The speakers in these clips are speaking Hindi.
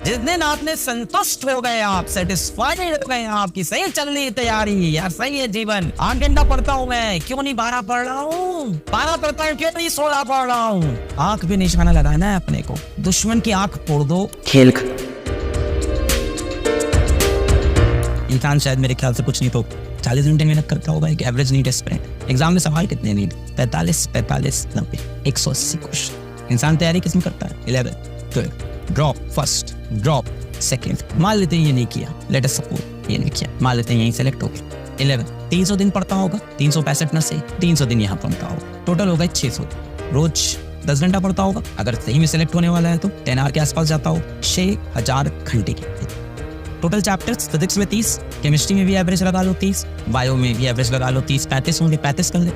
जिस दिन आपने संतुष्ट हो गए, आप सेटिस्फाइड हो गए, आपकी सही चल रही तैयारी, यार सही है जीवन। 8 घंटा पढ़ता हूँ मैं, क्यों नहीं 12 पढ़ रहा हूँ? 12 पढ़ता हूँ, क्यों नहीं 16 पढ़ रहा हूँ? आंख पे निशाना लगाना है अपने को, दुश्मन की आंख फोड़ दो, खेल। इंसान शायद मेरे ख्याल से कुछ नहीं तो 40 घंटे मेहनत करता होगा एक एवरेज नीट एस्पिरेंट। एग्जाम में सवाल कितने नीट? 45, 90, 180 क्वेश्चन। इंसान तैयारी किसमें करता है? 11, 12, ड्रॉप फर्स्ट, ड्रॉप सेकंड। मान लेते हैं ये नहीं किया, लेट अस सपोज ये नहीं किया, मान लेते हैं यहीं सेलेक्ट हो गया। 11, 300 दिन पढ़ता होगा, 365 में से 300 दिन यहाँ पढ़ता होगा, टोटल होगा 600 दिन। रोज 10 घंटा पढ़ता होगा, अगर सही में सेलेक्ट होने वाला है तो 10 आवर के आसपास जाता हो, 6000 घंटे की। टोटल चैप्टर्स फिजिक्स में 30, केमिस्ट्री में भी एवरेज लगा लो 30, बायो में भी एवरेज लगा लो 30, 35 होंगे, 35 कर ले,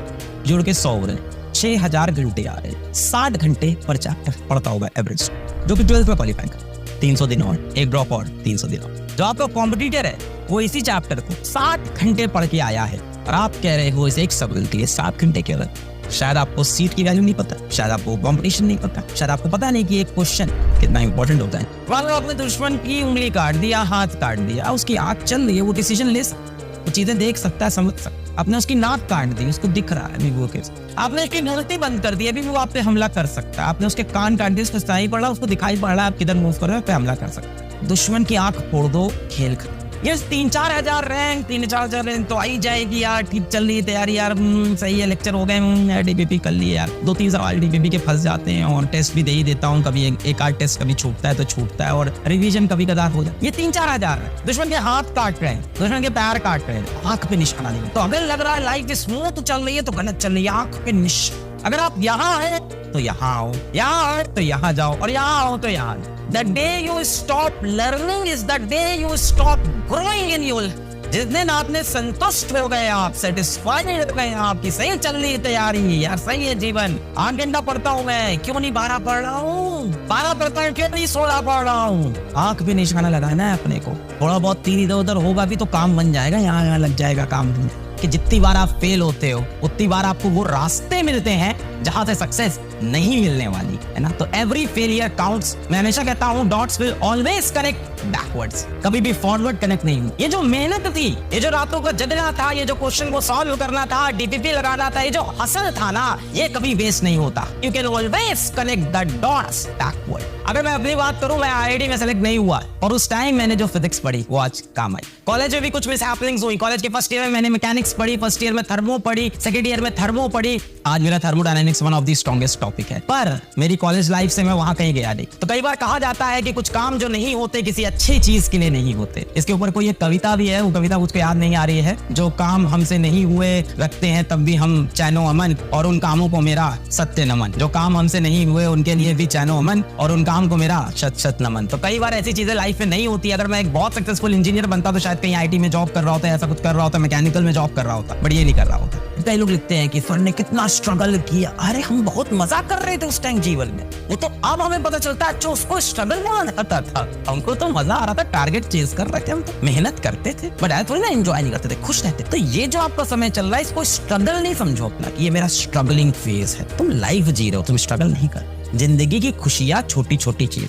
जोड़ के 100 हो रहे, 6000 घंटे आ रहे हैं। 60 घंटे पर चैप्टर पढ़ता होगा एवरेज, जो कि 12th में क्वालिफाई कर। 300 दिन और एक ड्रॉप और 300 दिन और। जो आपका कॉम्पिटिटर है वो इसी चैप्टर को 60 घंटे पढ़ के आया है और आप कह रहे हो इसे एक सवाल के लिए 7 घंटे के अंदर। शायद आपको सीट की वैल्यू नहीं पता, शायद आपको कंपटीशन नहीं पता, शायद आपको पता नहीं कि एक क्वेश्चन कितना इंपॉर्टेंट होता है। वालों अपने दुश्मन की उंगली काट दिया, हाथ काट दिया, उसकी आंख चल रही है, वो डिसीजन ले सकता, वो चीजें देख सकता है, समझ सकता। आपने उसकी नाक काट दी, उसको दिख रहा है अभी वो केस। आपने उसकी गलती बंद कर दी, अभी वो आप पे हमला कर सकता है। आपने उसके कान काट दिए, उसको सही पड़ रहा, उसको दिखाई पड़ रहा है, आप किधर मूव कर रहे हो, पे हमला कर सकता है। दुश्मन की आंख फोड़ दो, खेल कर। ये 3-4 हजार रैंक, 3-4 हजार रैंक तो आई जाएगी यार, ठीक चल रही है तैयारी यार, सही है, लेक्चर हो गए, डीपीपी कर लिए यार। 2-3 सवाल डीपीपी के फंस जाते हैं और टेस्ट भी दे ही देता हूँ, कभी एक आध टेस्ट कभी छूटता है तो छूटता है और रिवीजन कभी कदार हो जाए। ये 3-4 हजार है। दुश्मन के हाथ काट रहे हैं, दुश्मन के पैर काट रहे हैं, आंख पे निशाना नहीं। तो अगर लग रहा है लाइफ स्मूथ चल रही है तो गलत चल रही है, आंख पे निशाना। अगर आप यहाँ हैं तो यहाँ आओ, यहाँ आओ तो यहाँ जाओ, और यहाँ आओ तो यहाँ। The day you stop learning is the day you stop growing in your life. जिस दिन आपने संतुष्ट हो गए, आप सेटिस्फाइड हो गए, आपकी सही चल रही तैयारी, यार सही है जीवन। 8 घंटा पढ़ता हूँ मैं, क्यों नहीं 12 पढ़ रहा हूँ? 12 पढ़ता हूँ, क्यों नहीं 16 पढ़ रहा हूँ? आंख पे निशाना लगाना है अपने को, थोड़ा बहुत तीर इधर उधर होगा भी तो काम बन जाएगा, यहाँ लग जाएगा काम कि जितनी बार आप फेल होते हो उतनी बार आपको वो रास्ते मिलते हैं जहां से सक्सेस नहीं मिलने वाली है ना। तो एवरी फेलियर काउंट्स। मैं हमेशा कहता हूं dots will always connect backwards, कभी भी फॉरवर्ड कनेक्ट नहीं हुई। ये जो मेहनत थी, ये जो रातों को जगना था, ये जो क्वेश्चन को सॉल्व करना था, डीपीपी लगाना था, ये जो हसल था ना, ये कभी वेस्ट नहीं होता। You can always connect the dots backward. अगर मैं अपनी बात करूं, मैं आईआईटी में सेलेक्ट नहीं हुआ और उस टाइम मैंने जो फिजिक्स पढ़ी वो आज काम आई। कॉलेज में भी कुछ मिसहैपनिंग्स हुई। कॉलेज के फर्स्ट ईयर में मैंने मैकेनिक्स पढ़ी, फर्स्ट ईयर में थर्मो पढ़ी, सेकंड ईयर में थर्मो पढ़ी। आज मेरा thermodynamics one of the strongest topic है, पर मेरी कॉलेज लाइफ से मैं वहां कहीं गया नहीं। तो कई बार कहा जाता है कि कुछ काम जो नहीं होते किसी अच्छी चीज के लिए नहीं होते। इसके ऊपर कोई एक कविता भी है, वो कविता मुझको याद नहीं आ रही है। जो काम हमसे नहीं हुए रखते हैं तब भी हम चैनो अमन, और उन कामों को मेरा सत्य नमन। जो काम हमसे नहीं हुए उनके लिए भी चैनो अमन, और उन काम को मेरा शत शत नमन। तो कई बार ऐसी चीजें लाइफ में नहीं होती। अगर मैं एक बहुत सक्सेसफुल इंजीनियर बनता तो शायद कहीं आईटी में जॉब कर रहा होता, ऐसा कुछ कर रहा होता, मैकेनिकल में जॉब कर रहा होता, बट ये नहीं कर रहा होता। कई लोग लिखते हैं कि सर ने कितना स्ट्रगल किया। अरे हम बहुत मजा कर रहे थे उस टाइम जीवन में, वो तो अब हमें पता चलता है जो उसको स्ट्रगल में आता था। हमको तो मजा आ रहा था, टारगेट चेज कर रहे थे, हम तो मेहनत करते थे, बट ऐसा थोड़ी ना एंजॉय नहीं करते थे, खुश रहते। तो ये जो आपका समय चल रहा है, इसको स्ट्रगल नहीं समझो अपना कि ये मेरा स्ट्रगलिंग फेज है। तुम लाइफ जी रहे हो, तुम स्ट्रगल नहीं कर। जिंदगी की खुशियां छोटी छोटी चीज।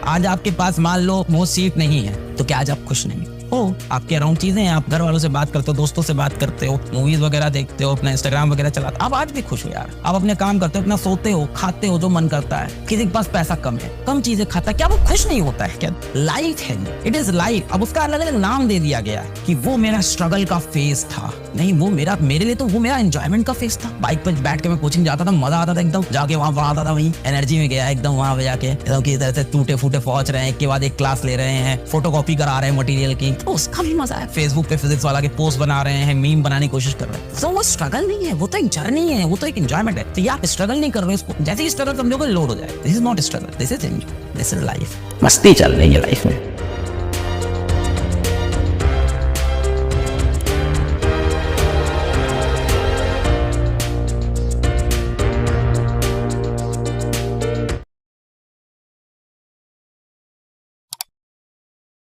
आज आपके पास मान लो वो सीट नहीं है तो क्या आज आप खुश नहीं हो? आपके अराउंड चीजें हैं, आप घर वालों से बात करते हो, दोस्तों से बात करते हो, मूवीज वगैरह देखते हो, अपना इंस्टाग्राम वगैरह चलाते हो, आप आज भी खुश हो यार। आप अपने काम करते हो, अपना सोते हो, खाते हो जो मन करता है। किसी के पास पैसा कम है, कम चीजें खाता है, क्या वो खुश नहीं होता है? क्या लाइफ है, इट इज लाइफ। अब उसका अलग अलग नाम दे दिया गया है कि वो मेरा स्ट्रगल का फेज था। नहीं, वो मेरे लिए तो वो मेरा एंजॉयमेंट का फेज था। बाइक पर बैठ के मैं कोचिंग जाता था, मजा आता था एकदम, जाके वहां पढ़ाता था, वही एनर्जी में गया एकदम, वहां पे जाके एकदम किसी तरह से टूटे फूटे पहुंच रहे हैं, एक के बाद एक क्लास ले रहे हैं, फोटोकॉपी करा रहे हैं मटेरियल की, तो उसका भी मजा है। फेसबुक पे फिजिक्स वाला के पोस्ट बना रहे हैं, मीम बनाने की कोशिश कर रहे हैं। तो वो स्ट्रगल नहीं है, वो तो एक जर्नी है, वो तो एक एंजॉयमेंट है। तो ये आप स्ट्रगल नहीं कर रहे हो, इसको जैसे ही स्ट्रगल समझोगे लोड हो जाए। This is not struggle, this is enjoy, this is life. मस्ती चल रही है लाइफ में।